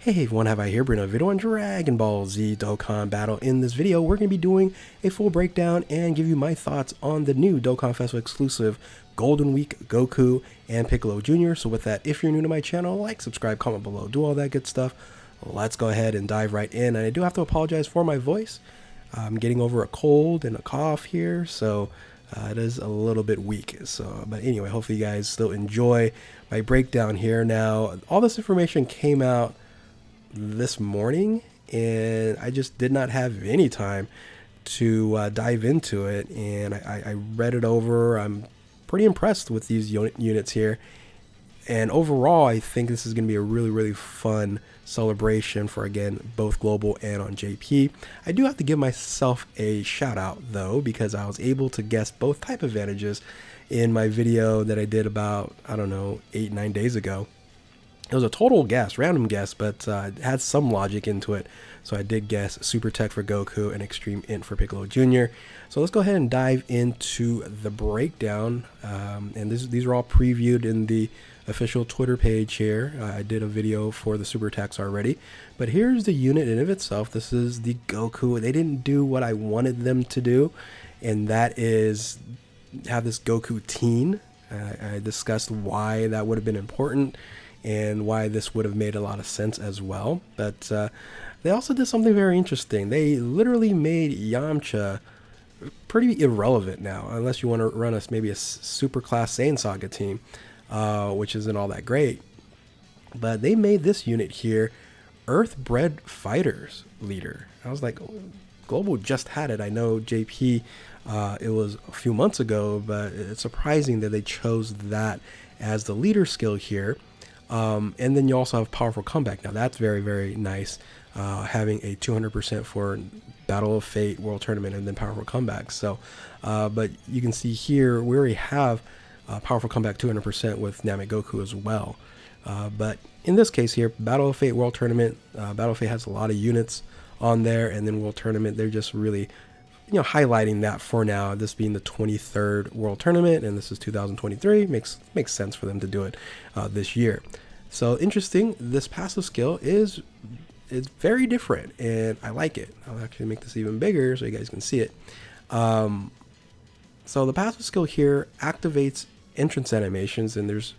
Hey everyone, have I here bring a video on Dragon Ball Z Dokkan Battle. In this video, we're going to be doing a full breakdown and give you my thoughts on the new Dokkan Festival exclusive Golden Week Goku and Piccolo Jr. So with that, if you're new to my channel, like, subscribe, comment below, do all that good stuff. Let's go ahead and dive right in. And I do have to apologize for my voice. I'm getting over a cold and a cough here, so it is a little bit weak. But anyway, hopefully you guys still enjoy my breakdown here. Now, all this information came out this morning and I just did not have any time to dive into it, and I read it over. I'm pretty impressed with these units here, and overall I think this is going to be a really fun celebration for, again, both global and on JP. I do have to give myself a shout out though, because I was able to guess both type advantages in my video that I did about, I don't know, 8-9 days ago. It was a total guess, random guess, but it had some logic into it. So I did guess Super Tech for Goku and Extreme Int for Piccolo Jr. So let's go ahead and dive into the breakdown. And these are all previewed in the official Twitter page here. I did a video for the Super Techs already. But here's the unit in of itself. This is the Goku. They didn't do what I wanted them to do, and that is have this Goku Tien. I discussed why that would have been important and why this would have made a lot of sense as well. But they also did something very interesting. They literally made Yamcha pretty irrelevant now, unless you want to run us maybe a super class Saiyan Saga team, which isn't all that great. But they made this unit here Earthbred Fighters leader. I was like, Global just had it. I know JP, it was a few months ago, but it's surprising that they chose that as the leader skill here. And then you also have Powerful Comeback. Now that's very nice, having a 200% for Battle of Fate World Tournament and then Powerful Comeback. So, but you can see here we already have Powerful Comeback 200% with Namek Goku as well. But in this case here, Battle of Fate World Tournament, Battle of Fate has a lot of units on there, and then World Tournament, they're just really, highlighting that for now. This being the 23rd World Tournament, and this is 2023, makes sense for them to do it this year. So interesting. This passive skill is very different, and I like it. I'll actually make this even bigger so you guys can see it. So the passive skill here activates entrance animations, and there's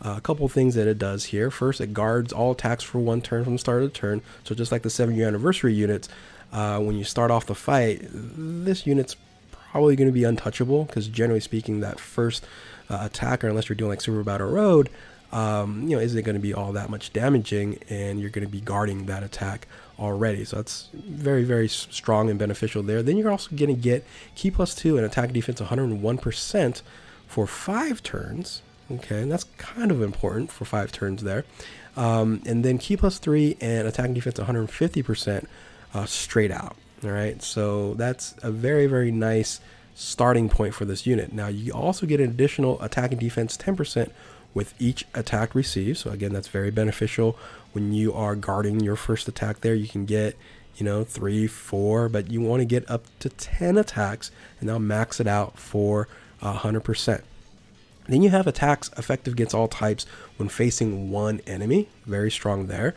a couple things that it does here. First, it guards all attacks for 1 turn from the start of the turn. So just like the 7-year anniversary units, when you start off the fight, this unit's probably going to be untouchable, because generally speaking, that first attacker, unless you're doing like Super Battle Road, isn't going to be all that much damaging, and you're going to be guarding that attack already. So that's very strong and beneficial there. Then you're also going to get Ki +2 and attack defense 101% for 5 turns. Okay, and that's kind of important for 5 turns there. And then Ki +3 and attack defense 150%. Straight out. All right, so that's a very nice starting point for this unit. Now you also get an additional attack and defense 10% with each attack received. So again, that's very beneficial when you are guarding your first attack. There you can get 3, 4, but you want to get up to 10 attacks, and now max it out for 100%. Then you have attacks effective against all types when facing 1 enemy. Very strong there.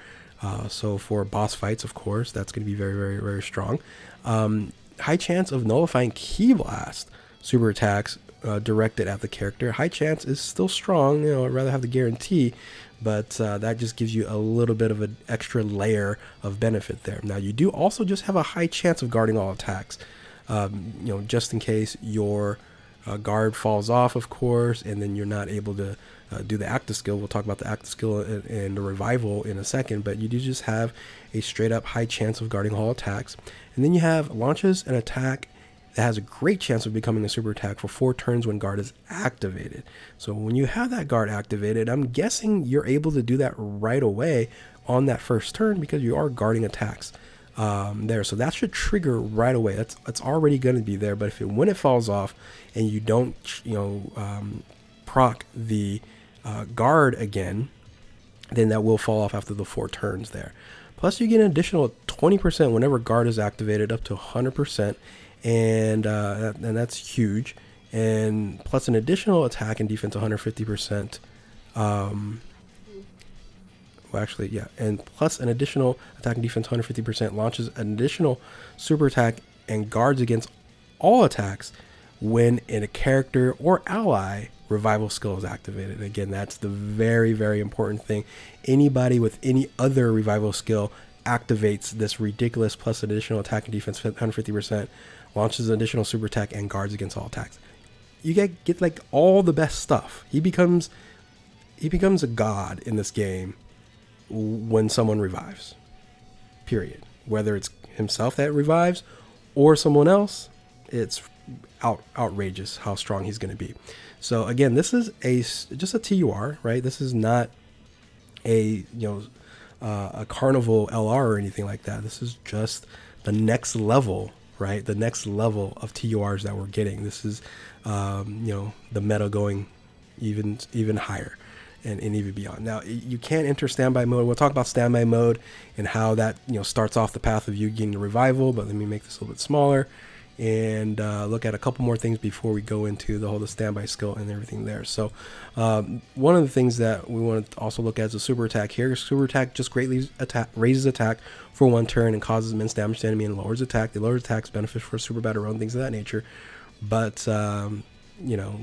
So for boss fights, of course, that's going to be very strong. High chance of nullifying Ki Blast super attacks directed at the character. High chance is still strong. I'd rather have the guarantee, but that just gives you a little bit of an extra layer of benefit there. Now you do also just have a high chance of guarding all attacks. Just in case your guard falls off, of course, and then you're not able to do the active skill. We'll talk about the active skill and the revival in a second, but you do just have a straight up high chance of guarding all attacks. And then you have launches an attack that has a great chance of becoming a super attack for 4 turns when guard is activated. So when you have that guard activated, I'm guessing you're able to do that right away on that first turn, because you are guarding attacks there. So that should trigger right away. That's already going to be there. But when it falls off and you don't proc the guard again, then that will fall off after the 4 turns there. Plus you get an additional 20% whenever guard is activated, up to 100%, and that's huge. And plus an additional attack and defense 150% Well, actually, yeah, and plus an additional attack and defense 150%, launches an additional super attack and guards against all attacks when in a character or ally revival skill is activated. Again, that's the very, very important thing. Anybody with any other revival skill activates this ridiculous plus additional attack and defense 150%, launches an additional super attack, and guards against all attacks. You get like all the best stuff. He becomes a god in this game when someone revives. Period. Whether it's himself that revives or someone else, it's outrageous how strong he's going to be. So again, this is just a TUR, right? This is not a a carnival LR or anything like that. This is just the next level, right? The next level of TURs that we're getting. This is the meta going even higher and even beyond. Now you can't enter standby mode. We'll talk about standby mode and how that starts off the path of you getting the revival. But let me make this a little bit smaller and look at a couple more things before we go into the standby skill and everything there. So one of the things that we want to also look at is a super attack here. Super attack just greatly raises attack for 1 turn and causes immense damage to enemy and lowers attack. The lower attack is beneficial for super battle run, things of that nature. But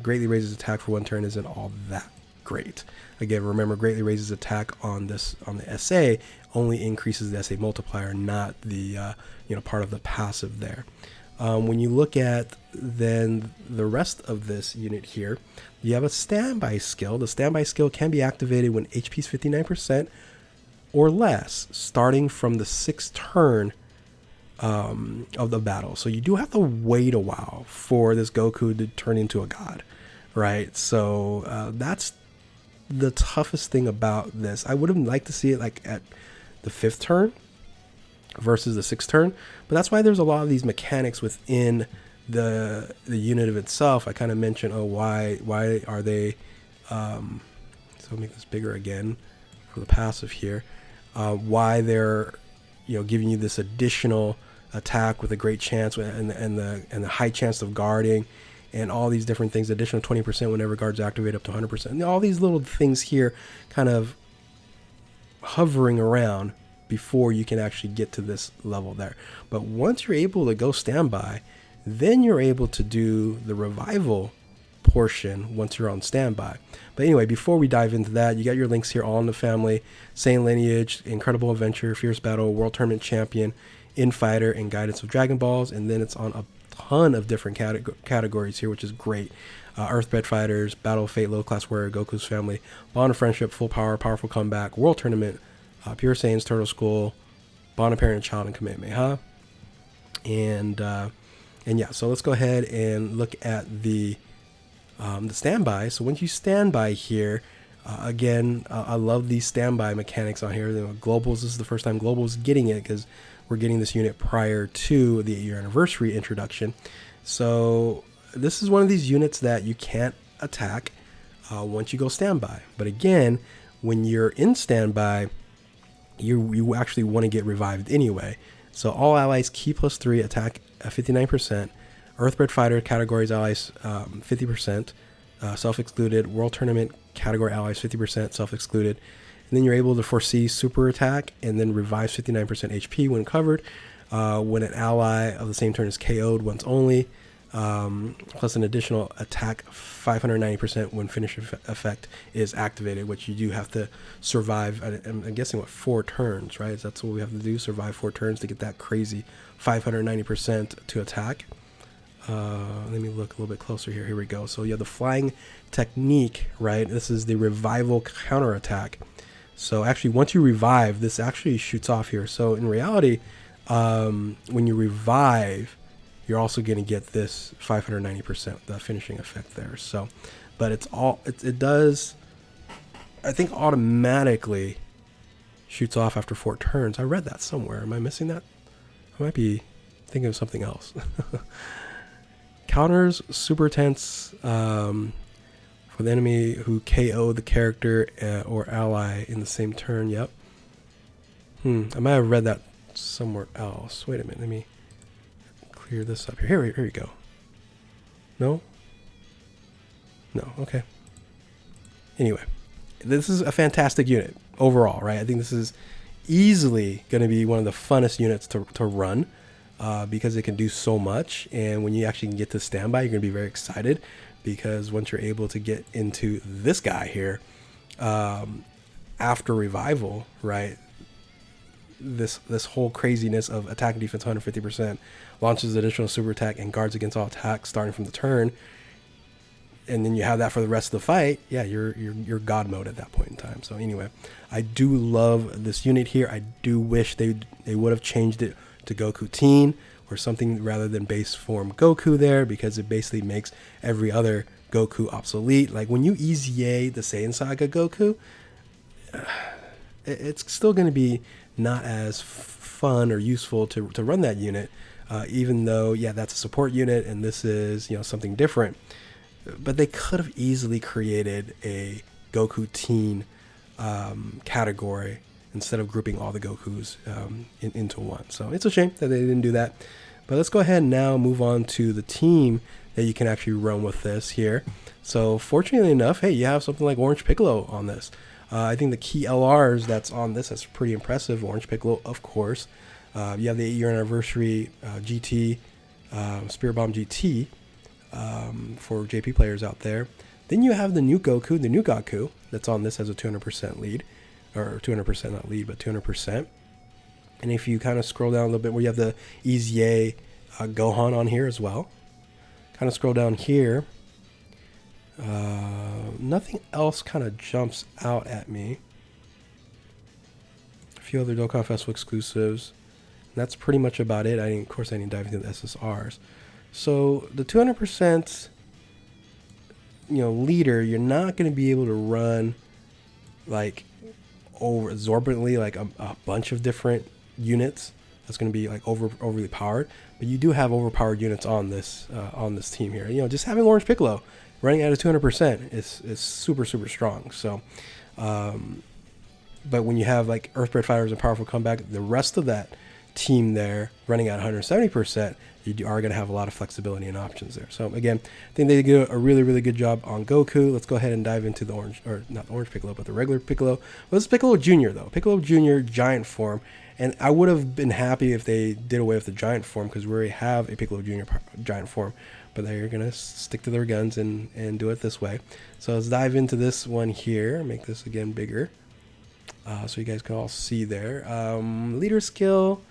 greatly raises attack for 1 turn isn't all that great. Again, remember, greatly raises attack on the SA only increases the SA multiplier, not the part of the passive there. When you look at then the rest of this unit here, you have a standby skill. The standby skill can be activated when HP is 59% or less, starting from the 6th turn of the battle. So you do have to wait a while for this Goku to turn into a god, right? So that's the toughest thing about this. I would have liked to see it like at the 5th turn versus the 6th turn, but that's why there's a lot of these mechanics within the unit of itself. I kind of mentioned, why are they so make this bigger again for the passive here, why they're giving you this additional attack with a great chance and the high chance of guarding and all these different things, additional 20% whenever guards activate up to 100%, and all these little things here kind of hovering around before you can actually get to this level there. But once you're able to go standby, then you're able to do the revival portion once you're on standby. But anyway, before we dive into that, you got your links here, all in the family, Saiyan Lineage, Incredible Adventure, Fierce Battle, World Tournament Champion, Infighter, and Guidance of Dragon Balls. And then it's on a ton of different categories here, which is great. Earthbred Fighters, Battle of Fate, Low Class Warrior, Goku's Family, Bond of Friendship, Full Power, Powerful Comeback, World Tournament, Pure Saiyans, Turtle School, Bond of Parent and Child, and Kamehameha. And yeah, so let's go ahead and look at the standby. So once you standby here, again, I love these standby mechanics on here. Globals, this is the first time Global's getting it because we're getting this unit prior to the 8-year anniversary introduction. So this is one of these units that you can't attack once you go standby. But again, when you're in standby, you actually want to get revived anyway. So all allies key +3 attack 59%. Earthbred Fighter categories allies 50%, self-excluded. World Tournament category allies 50%, self-excluded. And then you're able to foresee super attack and then revives 59% HP when covered. When an ally of the same turn is KO'd once only, plus an additional attack 590% when finish effect is activated, which you do have to survive. I'm guessing 4 turns, right? That's what we have to do, survive 4 turns to get that crazy 590% to attack. Let me look a little bit closer here. Here we go. So you have the flying technique, right? This is the revival counterattack. So actually, once you revive, this actually shoots off here. So in reality, when you revive, you're also going to get this 590%, the finishing effect there. So, but it does, I think, automatically shoots off after 4 turns. I read that somewhere. Am I missing that? I might be thinking of something else. Counters super tense for the enemy who KO the character or ally in the same turn. Yep. I might have read that somewhere else. Wait a minute. Let me clear this up here. Here we go. No? No. Okay. Anyway, this is a fantastic unit. overall, right? I think this is easily going to be one of the funnest units to run because it can do so much. And when you actually can get to standby, you're going to be very excited because once you're able to get into this guy here after revival, right? This whole craziness of attack and defense 150%, launches additional super attack and guards against all attacks starting from the turn, and then you have that for the rest of the fight. Yeah, you're god mode at that point in time. So anyway, I do love this unit here. I do wish they would have changed it to Goku Tien or something rather than base form Goku there, because it basically makes every other Goku obsolete. Like when you EZA the Saiyan Saga Goku, it's still going to be not as fun or useful to run that unit, even though, yeah, that's a support unit and this is, you know, something different. But they could have easily created a Goku Tien category instead of grouping all the Gokus into one. So it's a shame that they didn't do that. But let's go ahead and now move on to the team that you can actually run with this here. So fortunately enough, hey, you have something like Orange Piccolo on this. I think the key LRs that's on this is pretty impressive. Orange Piccolo, of course. You have the 8-year anniversary GT, Spirit Bomb GT for JP players out there. Then you have the new Goku that's on this as a 200% lead, or 200% not lead, but 200%. And if you kind of scroll down a little bit, where you have the EZA Gohan on here as well. Kind of scroll down here. Nothing else kind of jumps out at me. A few other Dokkan Festival exclusives. And that's pretty much about it. Of course, I didn't dive into the SSRs. So the 200%, leader, you're not going to be able to run like exorbitantly like a bunch of different units. That's going to be like overly powered. But you do have overpowered units on this team here. Just having Orange Piccolo running at a 200% is super, super strong. So, but when you have like Earthbred Fighters and Powerful Comeback, the rest of that team there running at 170%, you are going to have a lot of flexibility and options there. So again, I think they did a really, really good job on Goku. Let's go ahead and dive into the orange, or not the Orange Piccolo, but the regular Piccolo. Well, this is Piccolo Jr. though. Piccolo Jr. giant form. And I would have been happy if they did away with the giant form, because we already have a Piccolo Jr. giant form. But they're going to stick to their guns and do it this way. So let's dive into this one here. Make this again bigger, so you guys can all see there. Leader skill,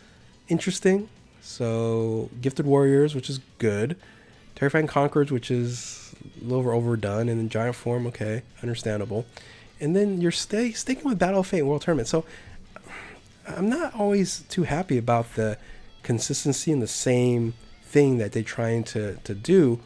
interesting. So Gifted Warriors, which is good. Terrifying Conquerors, which is a little overdone. And then Giant Form, okay, understandable. And then you're sticking with Battle of Fate and World Tournament. So I'm not always too happy about the consistency and the same thing that they're trying to do.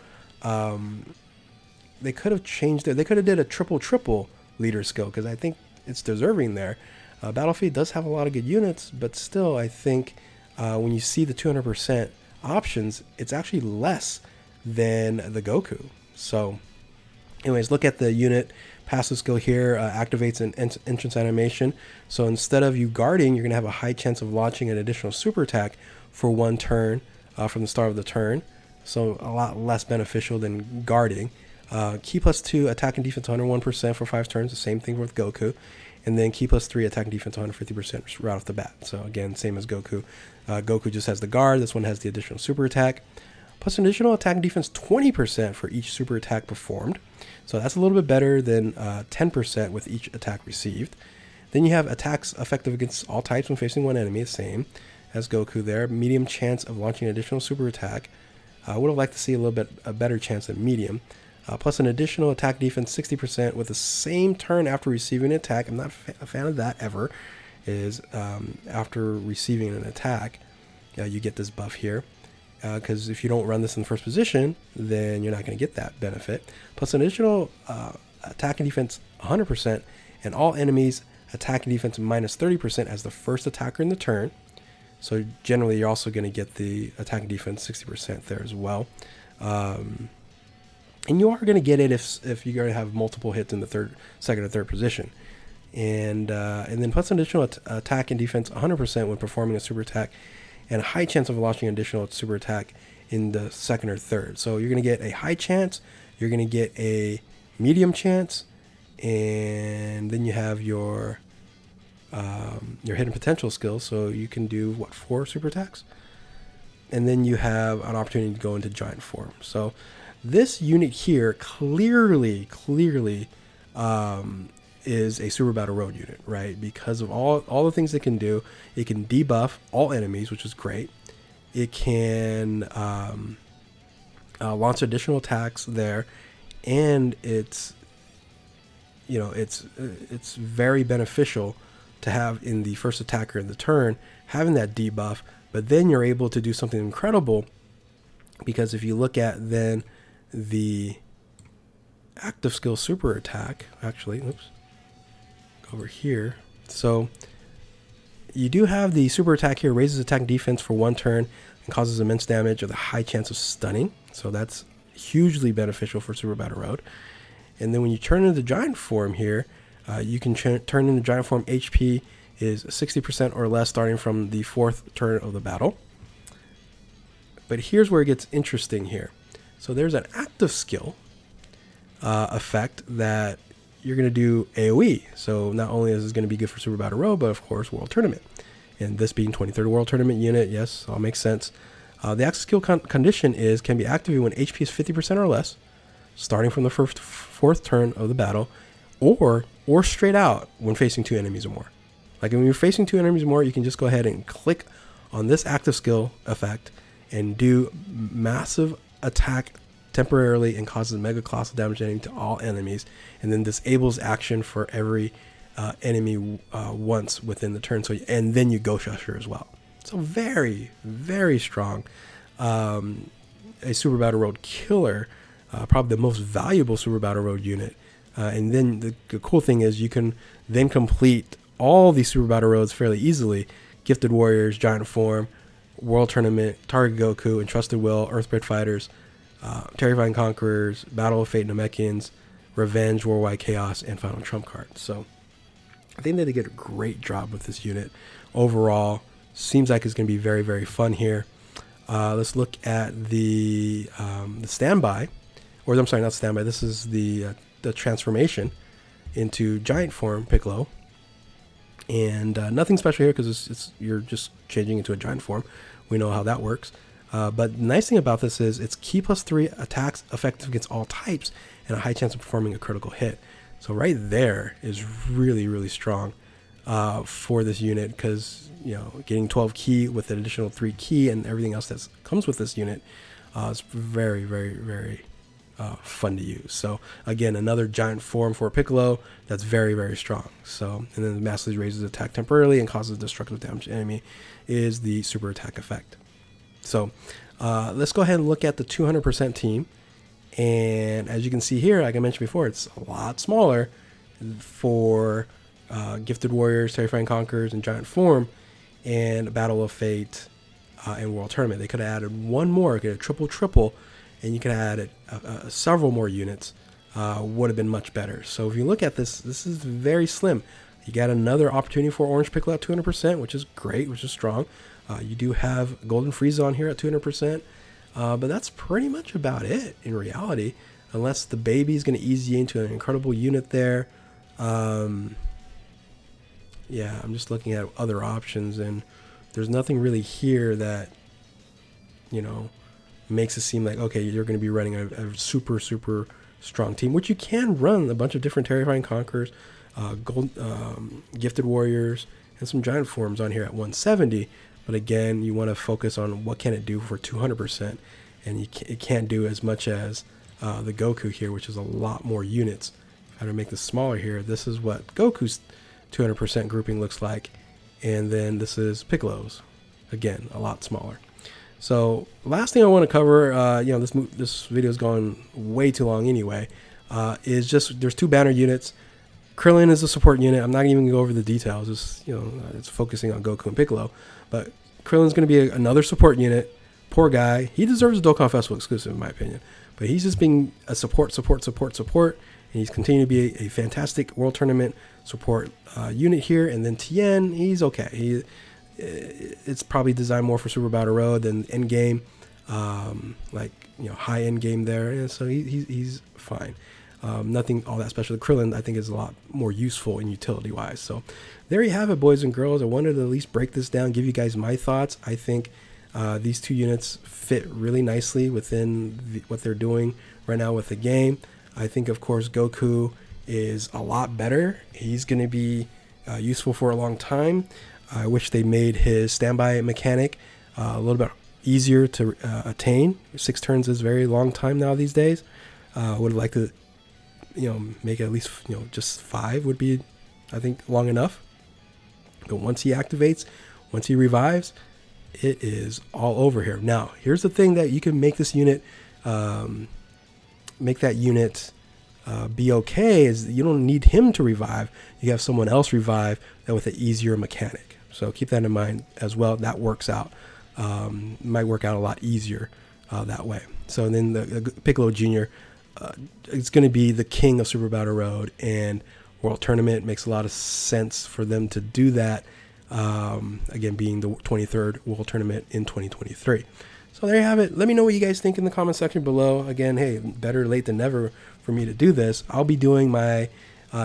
They could have changed it. They could have did a triple leader skill, because I think it's deserving there. Battlefield does have a lot of good units, but still, I think when you see the 200% options, it's actually less than the Goku. So anyways, look at the unit passive skill here. Activates an entrance animation. So instead of you guarding, you're going to have a high chance of launching an additional super attack for one turn from the start of the turn. So a lot less beneficial than guarding. Key +2 attack and defense 101% for 5 turns. The same thing with Goku. And then key +3 attack and defense 150% right off the bat. So again, same as Goku. Goku just has the guard. This one has the additional super attack. Plus an additional attack and defense 20% for each super attack performed. So that's a little bit better than 10% with each attack received. Then you have attacks effective against all types when facing one enemy, the same as Goku there. Medium chance of launching an additional super attack. I would have liked to see a better chance than medium. Plus an additional attack defense 60% with the same turn after receiving an attack. I'm not a fan of that ever. Is after receiving an attack, you get this buff here. Because if you don't run this in the first position, then you're not going to get that benefit. Plus an additional attack and defense 100%, and all enemies attack and defense -30% as the first attacker in the turn. So generally, you're also going to get the attack and defense 60% there as well. And you are going to get it if you're going to have multiple hits in the second or third position. And then plus an additional attack and defense 100% when performing a super attack, and a high chance of launching an additional super attack in the second or third. So you're going to get a high chance, you're going to get a medium chance, and then you have your your hidden potential skill. So you can do what, 4 super attacks, and then you have an opportunity to go into giant form. So this unit here clearly is a Super Battle Road unit, right? Because of all the things it can do. It can debuff all enemies, which is great. It can launch additional attacks there, and it's very beneficial to have in the first attacker in the turn, having that debuff. But then you're able to do something incredible, because if you look at then the active skill super attack, actually, oops, go over here. So you do have the super attack here, raises attack defense for 1 turn and causes immense damage with a high chance of stunning. So that's hugely beneficial for Super Battle Road. And then when you turn into giant form here, you can turn into giant form. HP is 60% or less starting from the 4th turn of the battle. But here's where it gets interesting here. So there's an active skill effect that you're going to do AoE. So not only is this going to be good for Super Battle Road, but of course World Tournament. And this being 23rd World Tournament unit, yes, all makes sense. The active skill condition can be activated when HP is 50% or less, starting from the 4th turn of the battle, or straight out when facing 2 enemies or more. Like when you're facing 2 enemies or more, you can just go ahead and click on this active skill effect and do massive attack temporarily and causes mega colossal damage to all enemies, and then disables action for every enemy once within the turn. So and then you Ghost Usher as well. So very, very strong. A Super Battle Road killer, probably the most valuable Super Battle Road unit. And then the cool thing is you can then complete all these Super Battle Roads fairly easily. Gifted Warriors, Giant Form, World Tournament, Target Goku, Entrusted Will, Earthbred Fighters, Terrifying Conquerors, Battle of Fate Namekians, Revenge, Worldwide Chaos, and Final Trump Card. So I think that they did a great job with this unit. Overall, seems like it's going to be very, very fun here. Let's look at the standby, or I'm sorry, not standby. This is the transformation into giant form Piccolo, and nothing special here because you're just changing into a giant form. We know how that works. But the nice thing about this is it's Ki +3 attacks effective against all types and a high chance of performing a critical hit. So right there is really, really strong for this unit, because getting 12 Ki with an additional 3 Ki and everything else that comes with this unit is very, very, very fun to use. So again, another giant form for Piccolo that's very, very strong. So, and then the massively raises attack temporarily and causes destructive damage to enemy is the super attack effect. So let's go ahead and look at the 200% team. And as you can see here, like I mentioned before, it's a lot smaller for Gifted Warriors, Terrifying Conquerors, and Giant Form, and Battle of Fate and World Tournament. They could have added one more, get a triple, and you could have added several more units. Would have been much better. So if you look at this, this is very slim. You got another opportunity for Orange Piccolo at 200%, which is great, which is strong. You do have Golden Frieza on here at 200%. But that's pretty much about it in reality, unless the baby is going to ease you into an incredible unit there. Yeah, I'm just looking at other options, and there's nothing really here that, makes it seem like, okay, you're going to be running a super, super strong team, which you can run a bunch of different Terrifying Conquerors, Gifted Warriors, and some Giant Forms on here at 170. But again, you want to focus on what can it do for 200%, and it can't do as much as the Goku here, which is a lot more units. If I were to make this smaller here, this is what Goku's 200% grouping looks like, and then this is Piccolo's, again, a lot smaller. So last thing I want to cover, this video is going way too long anyway, is just there's 2 banner units. Krillin is a support unit. I'm not even going to go over the details. It's focusing on Goku and Piccolo. But Krillin's going to be another support unit. Poor guy. He deserves a Dokkan Festival exclusive, in my opinion. But he's just being a support. And he's continuing to be a fantastic World Tournament support unit here. And then Tien, he's okay. It's probably designed more for Super Battle Road than Endgame. High end game there. And so he's fine. Nothing all that special. The Krillin, I think, is a lot more useful in utility-wise. So there you have it, boys and girls. I wanted to at least break this down, give you guys my thoughts. I think these two units fit really nicely within what they're doing right now with the game. I think, of course, Goku is a lot better. He's going to be useful for a long time. I wish they made his standby mechanic a little bit easier to attain. 6 turns is a very long time now these days. Would have liked to, make it at least, just 5 would be, I think, long enough. But once he activates, once he revives, it is all over here. Now, here's the thing that you can make this unit, be okay, is you don't need him to revive. You have someone else revive that with an easier mechanic. So keep that in mind as well. That works out. Might work out a lot easier that way. So then the Piccolo Jr. It's going to be the king of Super Battle Road and World Tournament. Makes a lot of sense for them to do that. Again, being the 23rd World Tournament in 2023. So there you have it. Let me know what you guys think in the comment section below. Again, hey, better late than never for me to do this. I'll be doing my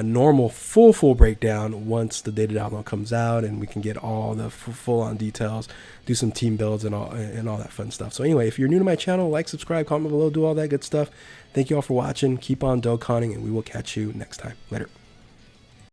normal full breakdown once the data download comes out and we can get all the full-on details, do some team builds and all that fun stuff. So anyway, if you're new to my channel, like, subscribe, comment below, do all that good stuff. Thank you all for watching. Keep on Dokkaning, and we will catch you next time. Later.